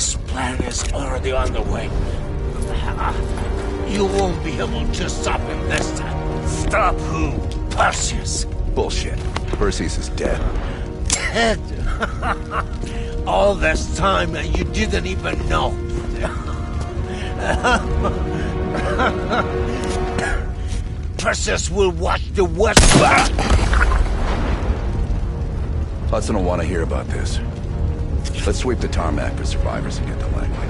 This plan is already on the way. You won't be able to stop him this time. Stop who? Perseus. Bullshit. Perseus is dead. Dead? All this time and you didn't even know. Perseus will watch the West. Hudson will want to hear about this. Let's sweep the tarmac for survivors and get to Langley.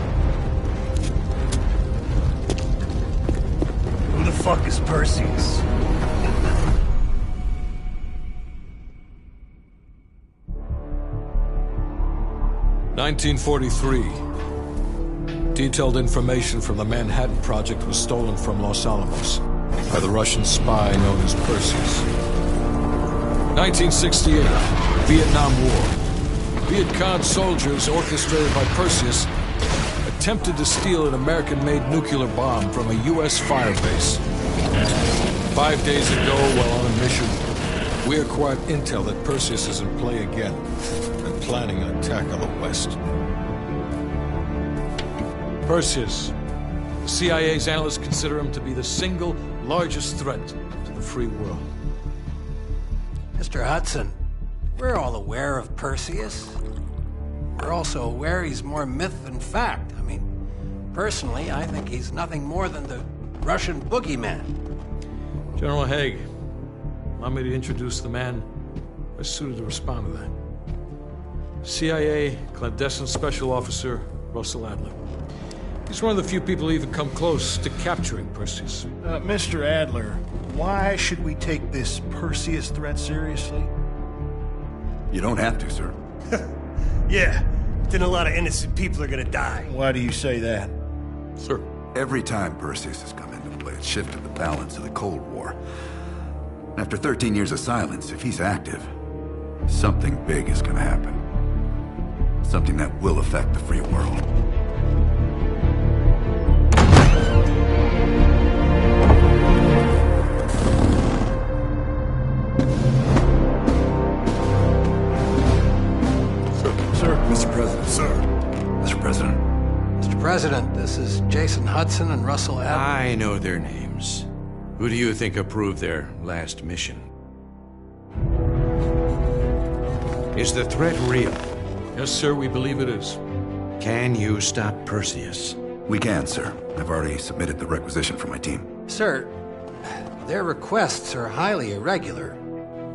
Who the fuck is Perseus? (1943). Detailed information from the Manhattan Project was stolen from Los Alamos by the Russian spy known as Perseus. 1968. Vietnam War. Viet Cong soldiers, orchestrated by Perseus, attempted to steal an American-made nuclear bomb from a U.S. firebase. 5 days ago, while on a mission, we acquired intel that Perseus is in play again and planning an attack on the West. Perseus. The CIA's analysts consider him to be the single largest threat to the free world. Mr. Hudson, we're all aware of Perseus. We're also aware he's more myth than fact. I mean, personally, I think he's nothing more than the Russian boogeyman. General Haig, allow me to introduce the man best suited to respond to that. CIA clandestine special officer Russell Adler. He's one of the few people who even come close to capturing Perseus. Mr. Adler, why should we take this Perseus threat seriously? You don't have to, sir. Yeah, then a lot of innocent people are gonna die. Why do you say that? Sir. Every time Perseus has come into play, it shifted the balance of the Cold War. After 13 years of silence, if he's active, something big is gonna happen. Something that will affect the free world. Mr. President. Sir. Mr. President. Mr. President, this is Jason Hudson and Russell Adler. I know their names. Who do you think approved their last mission? Is the threat real? Yes, sir, we believe it is. Can you stop Perseus? We can, sir. I've already submitted the requisition for my team. Sir, their requests are highly irregular.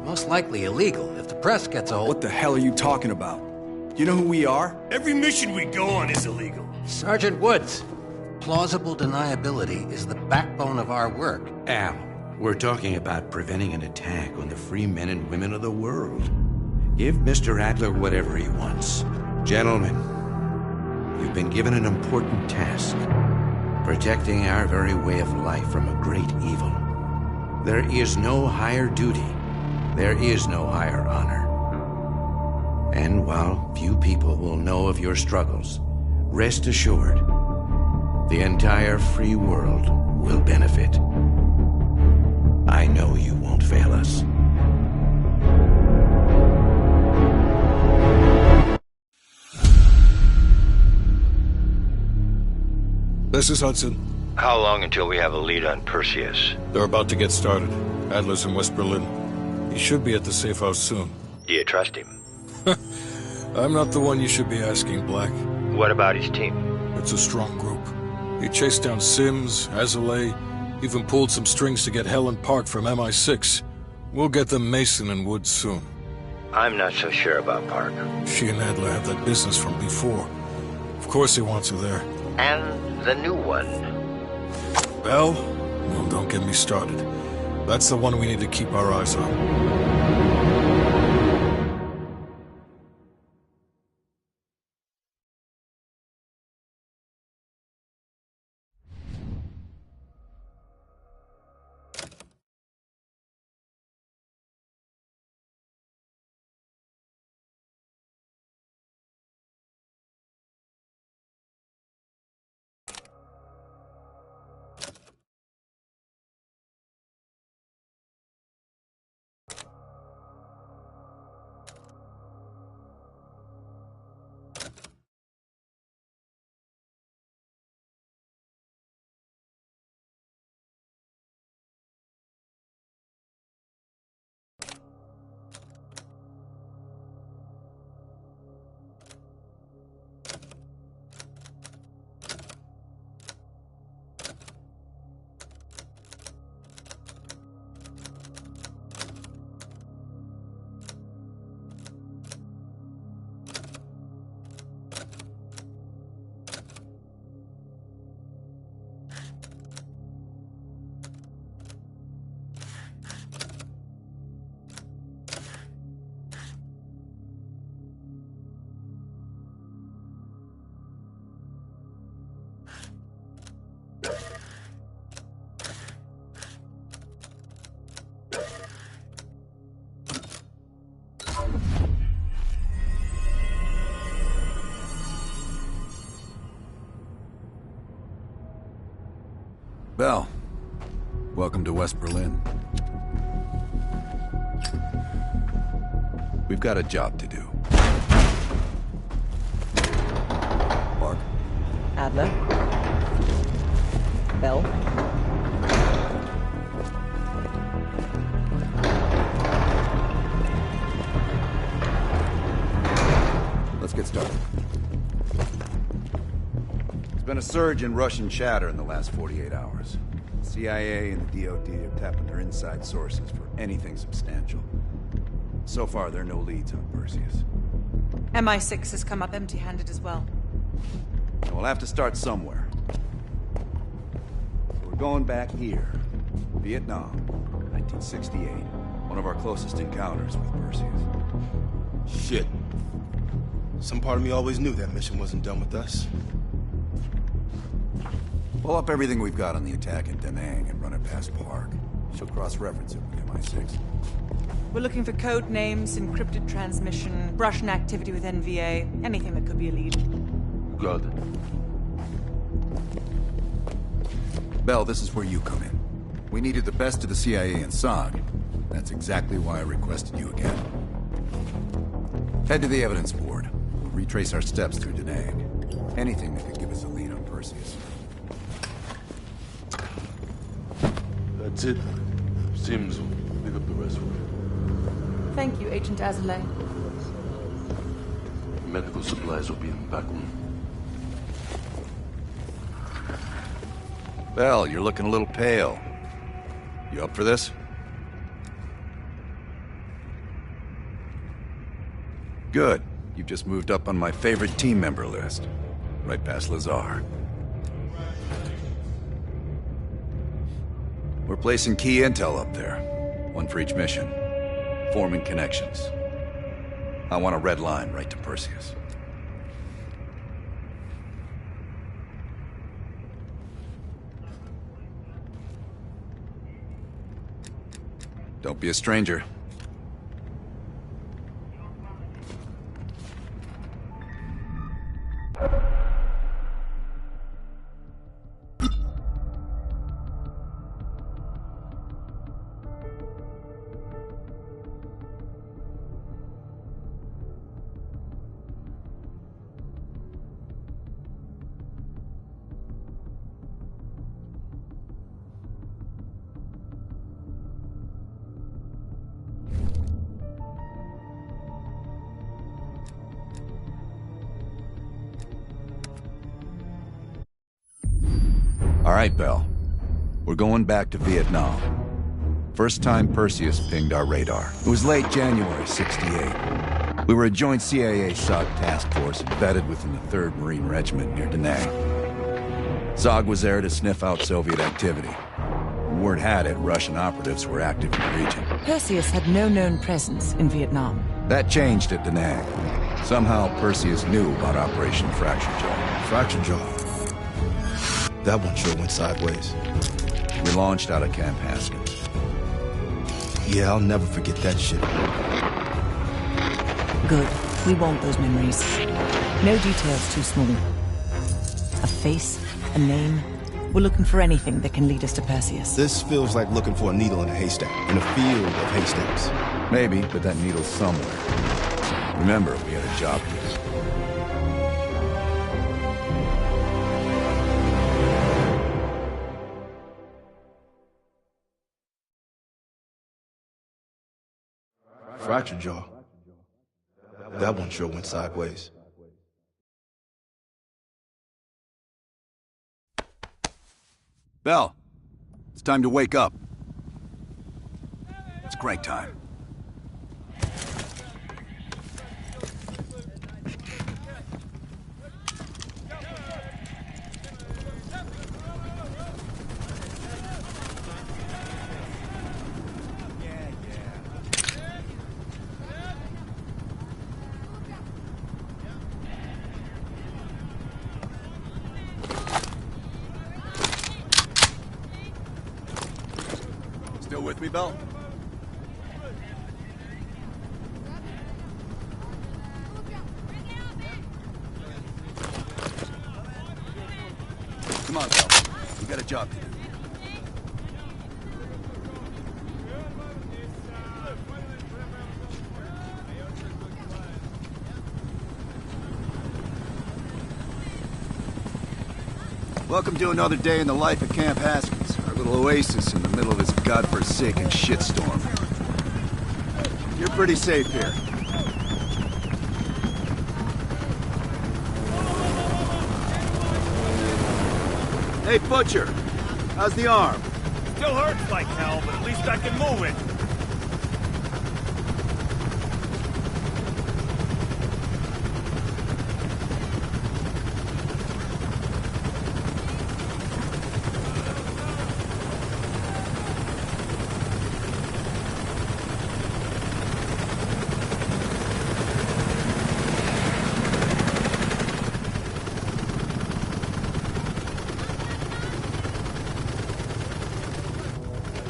Most likely illegal if the press gets a hold. What the hell are you talking about? You know who we are? Every mission we go on is illegal. Sergeant Woods, plausible deniability is the backbone of our work. Al, we're talking about preventing an attack on the free men and women of the world. Give Mr. Adler whatever he wants. Gentlemen, you've been given an important task. Protecting our very way of life from a great evil. There is no higher duty. There is no higher honor. And while few people will know of your struggles, rest assured, the entire free world will benefit. I know you won't fail us. This is Hudson. How long until we have a lead on Perseus? They're about to get started. Adler's in West Berlin. He should be at the safe house soon. Do you trust him? I'm not the one you should be asking, Black. What about his team? It's a strong group. He chased down Sims, Azoulay, even pulled some strings to get Helen Park from MI6. We'll get them Mason and Woods soon. I'm not so sure about Park. She and Adler have that business from before. Of course he wants her there. And the new one. Bell? Well, don't get me started. That's the one we need to keep our eyes on. Bell. Welcome to West Berlin. We've got a job to do. Park. Adler. Bell. Let's get started. There's been a surge in Russian chatter in the last 48 hours. The CIA and the DoD are tapping their inside sources for anything substantial. So far, there are no leads on Perseus. MI6 has come up empty-handed as well. And we'll have to start somewhere. So we're going back here. Vietnam, 1968. One of our closest encounters with Perseus. Shit. Some part of me always knew that mission wasn't done with us. Pull up everything we've got on the attack in Da Nang and run it past Park. She'll cross-reference it with MI6. We're looking for code names, encrypted transmission, Russian activity with NVA, anything that could be a lead. Good. Bell, this is where you come in. We needed the best of the CIA and SOG. That's exactly why I requested you again. Head to the evidence board. We'll retrace our steps through Da Nang. Anything that could give us a lead on Perseus. That's it. Sims will pick up the rest for you. Thank you, Agent Azoulay. Medical supplies will be in the back room. Bell, you're looking a little pale. You up for this? Good. You've just moved up on my favorite team member list. Right past Lazar. We're placing key intel up there. One for each mission. Forming connections. I want a red line right to Perseus. Don't be a stranger. All right, Bell. We're going back to Vietnam. First time Perseus pinged our radar. It was late January, '68. We were a joint CIA-SOG task force embedded within the 3rd Marine Regiment near Da Nang. SOG was there to sniff out Soviet activity. Word had it, Russian operatives were active in the region. Perseus had no known presence in Vietnam. That changed at Da Nang. Somehow Perseus knew about Operation Fracture Jaw. Fracture Jaw. That one sure went sideways. We launched out of Camp Haskins. Yeah, I'll never forget that shit. Good. We want those memories. No details too small. A face, a name. We're looking for anything that can lead us to Perseus. This feels like looking for a needle in a haystack, in a field of haystacks. Maybe, but that needle's somewhere. Remember, we had a job to do. Fracture Jaw. That one sure went sideways. Bell, it's time to wake up. It's crank time. Still with me, Bell? Come on, Bell. We got a job to do. Welcome to another day in the life of Camp Haskins, our little oasis in the middle of this godforsaken shitstorm. You're pretty safe here. Hey, Butcher. How's the arm? Still hurts like hell, but at least I can move it.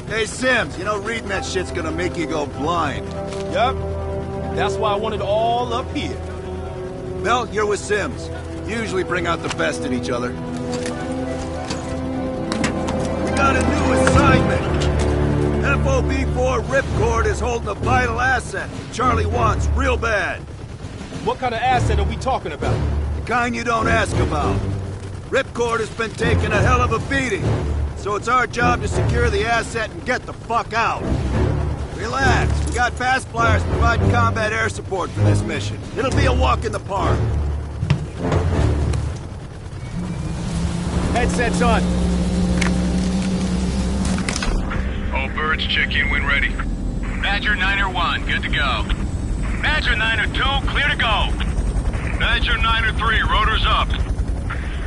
Hey, Sims, you know reading that shit's gonna make you go blind. Yup. That's why I want it all up here. Mel, you're with Sims. You usually bring out the best in each other. We got a new assignment. FOB4 Ripcord is holding a vital asset Charlie wants real bad. What kind of asset are we talking about? The kind you don't ask about. Ripcord has been taking a hell of a beating. So it's our job to secure the asset and get the fuck out. Relax. We got fast flyers providing combat air support for this mission. It'll be a walk in the park. Headsets on. All birds, check in when ready. Badger 9-1, good to go. Badger 9-2, clear to go. Badger 9-3, rotors up.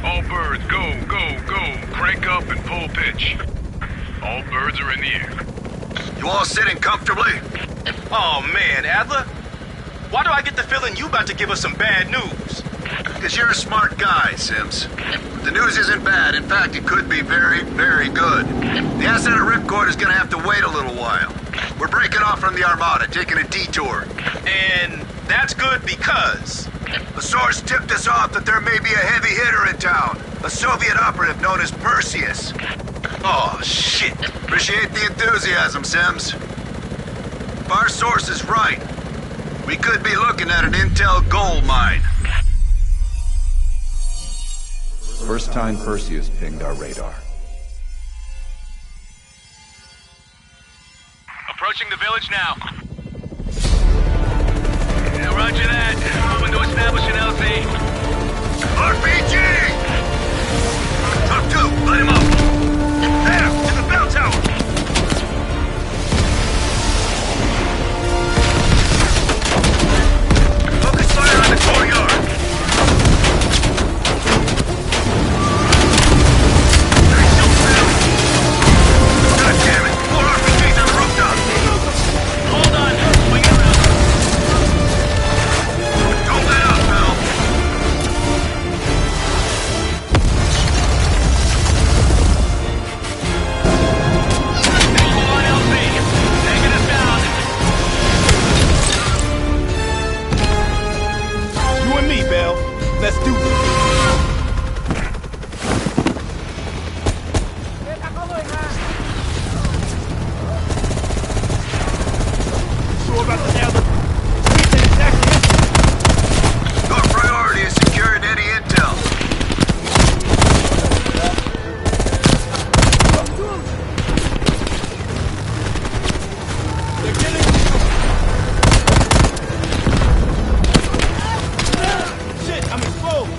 All birds, go, go, go. Crank up and pull pitch. All birds are in the air. You all sitting comfortably? Oh man, Adler? Why do I get the feeling you about to give us some bad news? Because you're a smart guy, Sims. The news isn't bad. In fact, it could be very, very good. The asset at Ripcord is gonna have to wait a little while. We're breaking off from the Armada, taking a detour. And that's good because... A source tipped us off that there may be a heavy hitter in town. A Soviet operative known as Perseus. Oh, shit. Appreciate the enthusiasm, Sims. If our source is right, we could be looking at an intel gold mine. First time Perseus pinged our radar. Approaching the village now. Yeah, roger that. Moving to establish an LZ. RPG! Top 2, light him up. There, in the bell tower. Focus fire on the courtyard. Nice shot, Sam. God damn it, 4 RPGs on the rooftop. Hold on, swing it around. Don't let up, pal. Visual on LZ. Taking us down. You and me, Bell. Let's do this. Sure about the nail. Our priority is securing any intel. They're killing Shit, I'm exposed.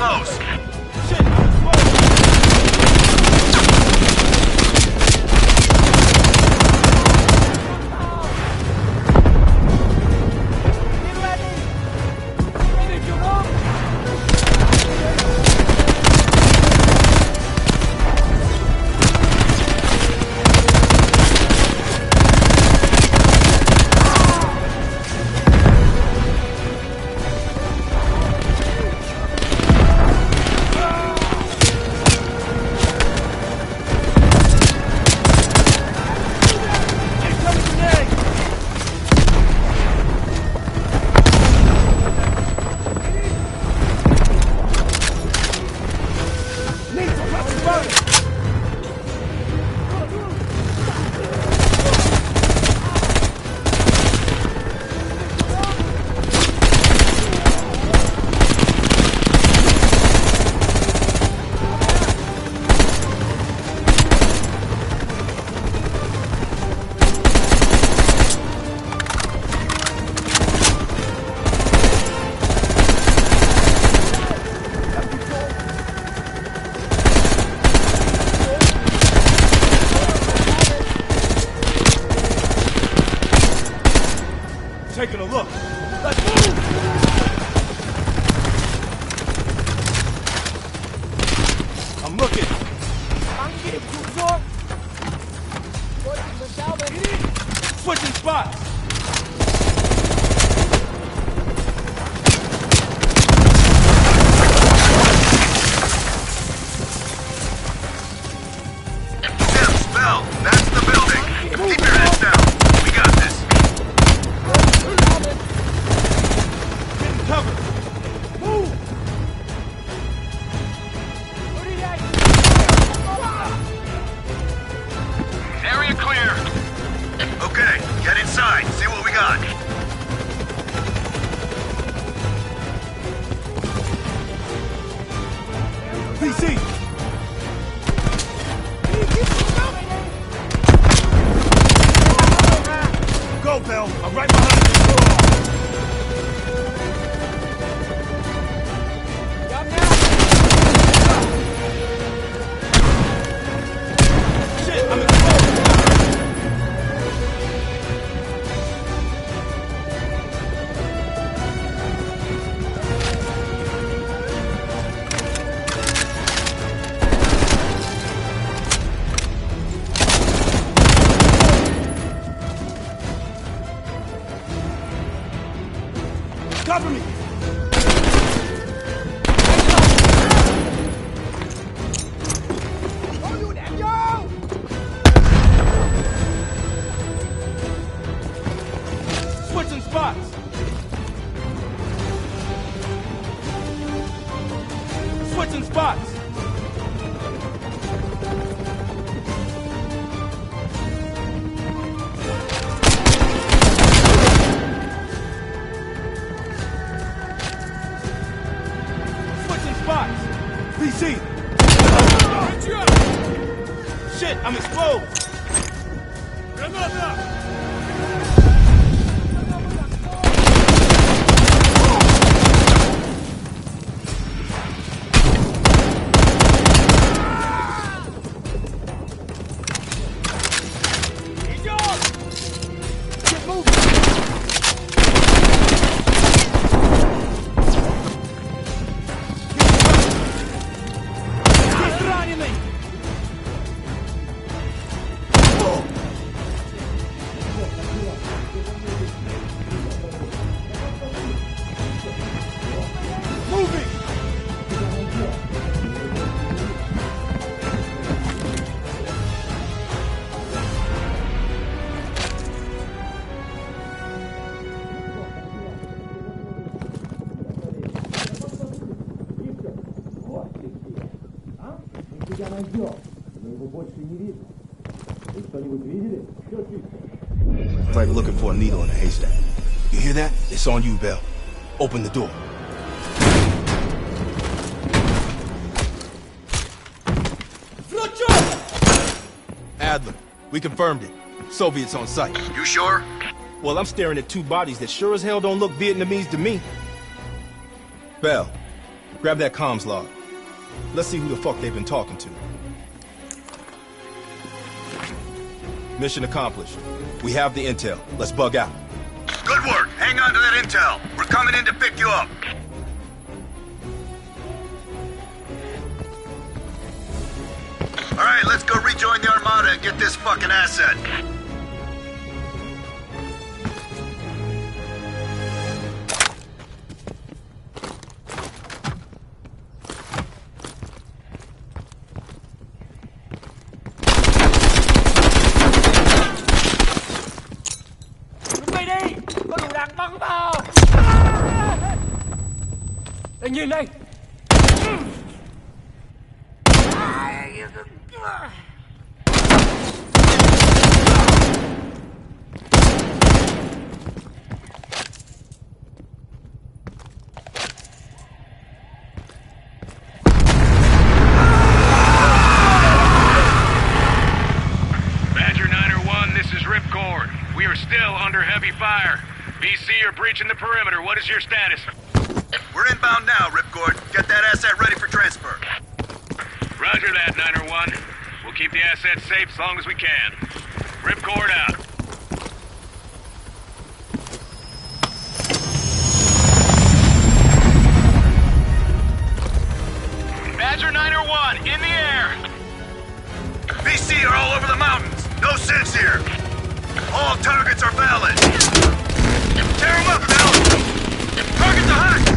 close. Taking a look. Let's move! I'm looking. Switching spots. Bell, that's the building. Keep your heads down. We got this. Getting covered. Move! Area clear. Okay, get inside. See what we got. PC! Go, Bell. I'm right behind you. Shit, I'm exposed. Cover me! Switching spots! Switching spots! PC! Shit, I'm exposed! Get moving! тебя найдем, но его больше не видно. Вы что-нибудь видели? Все чисто. Like looking for a needle in a haystack. You hear that? It's on you, Bell. Open the door. Adler, we confirmed it. Soviets on site. You sure? Well, I'm staring at two bodies that sure as hell don't look Vietnamese to me. Bell, Grab that comms log. Let's see who the fuck they've been talking to. Mission accomplished. We have the intel. Let's bug out. Good work. Hang on to that intel. We're coming in to pick you up. All right, let's go rejoin the Armada and get this fucking asset. Nhìn đây. Badger 901, this is Ripcord. We are still under heavy fire. VC are breaching the perimeter. What is your status? We're inbound now, Ripcord. Get that asset ready for transfer. Roger that, 901. We'll keep the asset safe as long as we can. Ripcord out. Badger 901, in the air! VC are all over the mountains. No sense here. All targets are valid. Tear them up, Bill! Target the hut!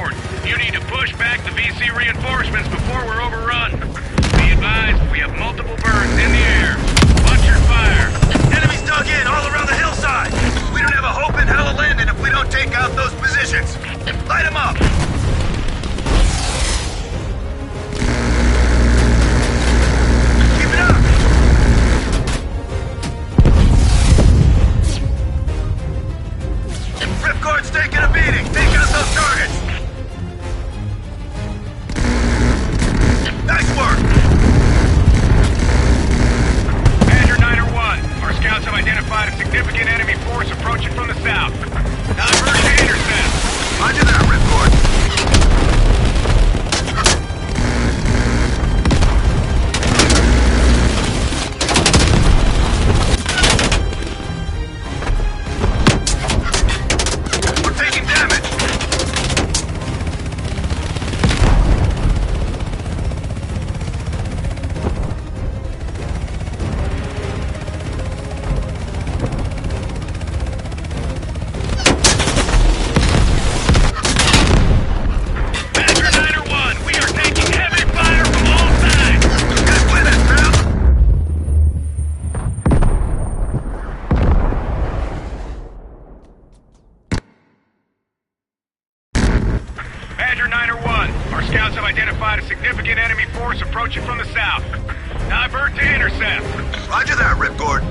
Ripcord. You need to push back the VC reinforcements before we're overrun. Be advised, we have multiple birds in the air. Watch your fire. Enemies dug in all around the hillside. We don't have a hope in hell of landing if we don't take out those positions. Light them up. Keep it up. Ripcord's taking a beating. Taking us those targets. Nice work. Badger 901, our scouts have identified a significant enemy force approaching from the south. Divert to intercept. Roger that, Ripcord. We're taking damage. Badger 901, we are taking heavy fire from all sides. Get with us, pal. Badger 901, our scouts have identified a significant enemy force approaching from the south. Divert to intercept. Roger that, Ripcord.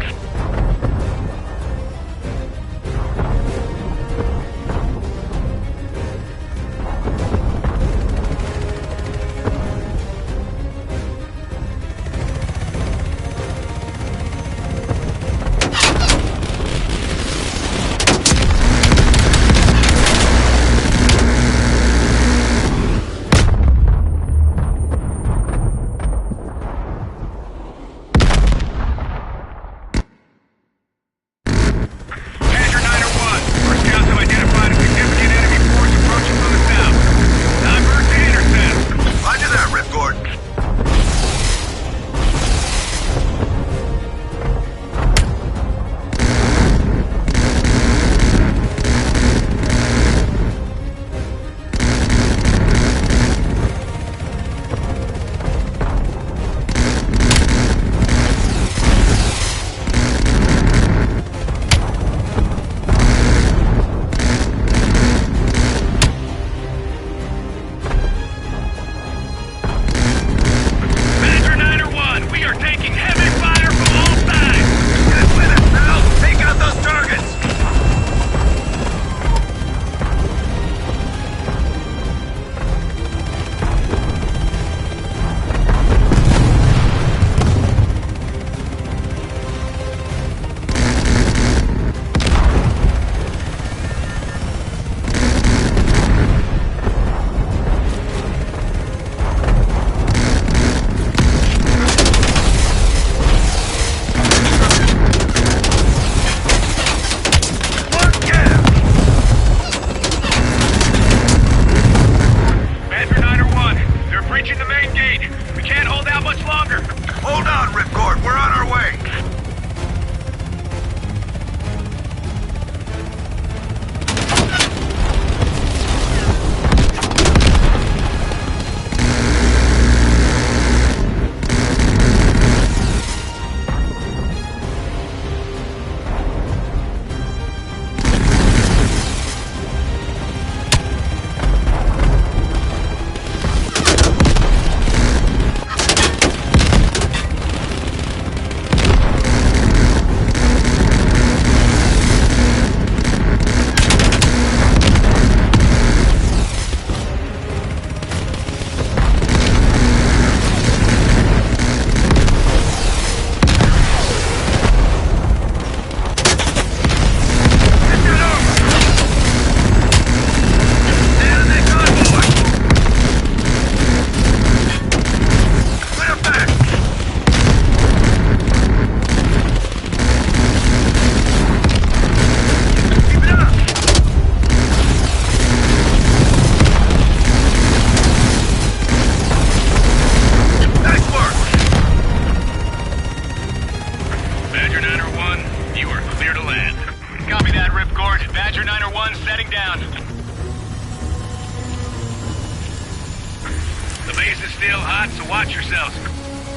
still hot, so watch yourselves.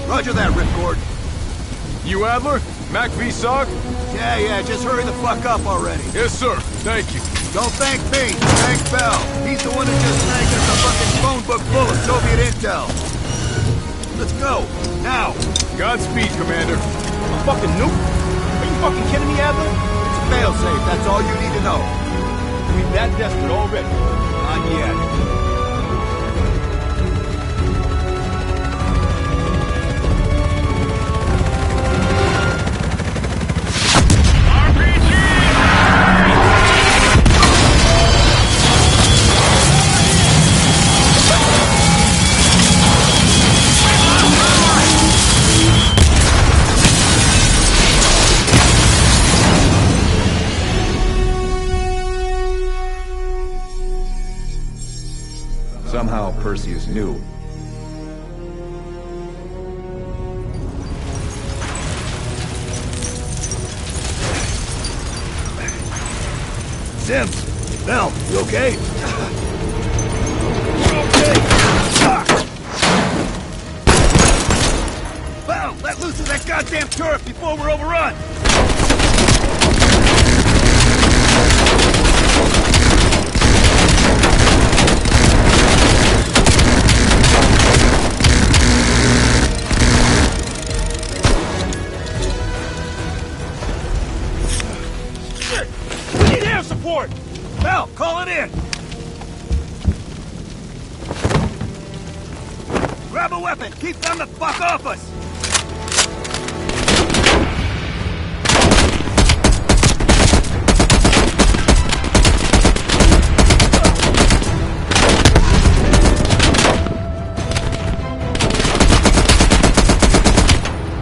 Roger that, Ripcord. You Adler? Mac V. Sog? Yeah, just hurry the fuck up already. Yes, sir. Thank you. Don't thank me. Thank Bell. He's the one who just snagged us a fucking phone book full of Soviet intel. Let's go. Now. Godspeed, Commander. A fucking nuke? Are you fucking kidding me, Adler? It's a failsafe. That's all you need to know. We that desperate already? Not yet. Somehow Perseus knew. Sims! Bell, you okay? Bell, let loose of that goddamn turret before we're overrun! Support! Bell, call it in! Grab a weapon! Keep them the fuck off us!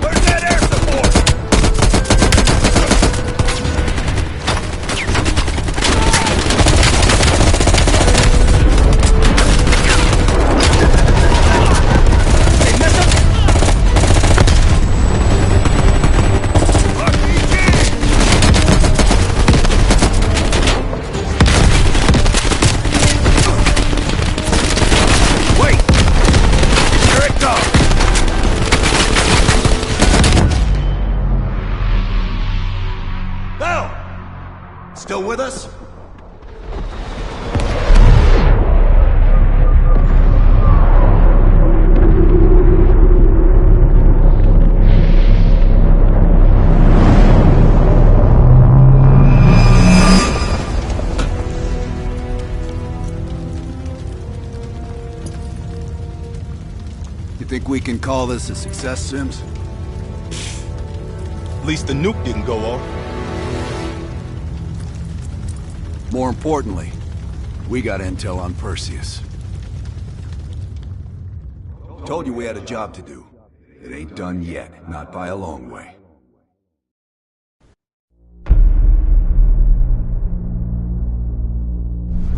Where's that air support? Still with us? You think we can call this a success, Sims? At least the nuke didn't go off. More importantly, we got intel on Perseus. Told you we had a job to do. It ain't done yet, not by a long way.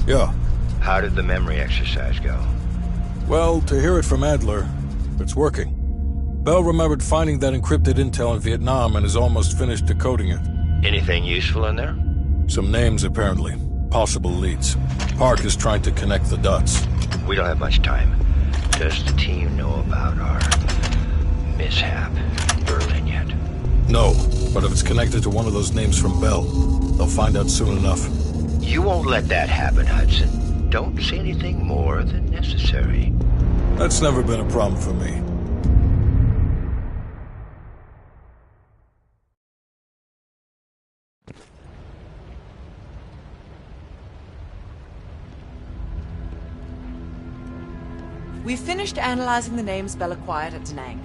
Yeah. How did the memory exercise go? Well, to hear it from Adler, it's working. Bell remembered finding that encrypted intel in Vietnam and is almost finished decoding it. Anything useful in there? Some names, apparently. Possible leads. Park is trying to connect the dots. We don't have much time. Does the team know about our mishap in Berlin yet? No, but if it's connected to one of those names from Bell, they'll find out soon enough. You won't let that happen, Hudson. Don't say anything more than necessary. That's never been a problem for me. We've finished analyzing the names Bell acquired at Da Nang.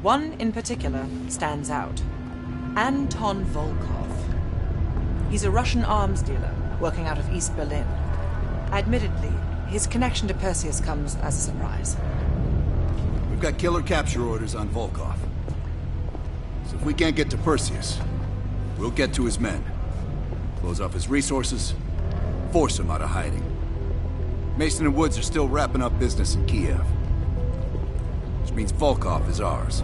One in particular stands out. Anton Volkov. He's a Russian arms dealer working out of East Berlin. Admittedly, his connection to Perseus comes as a surprise. We've got killer capture orders on Volkov. So if we can't get to Perseus, we'll get to his men. Close off his resources, force him out of hiding. Mason and Woods are still wrapping up business in Kiev. Which means Volkov is ours.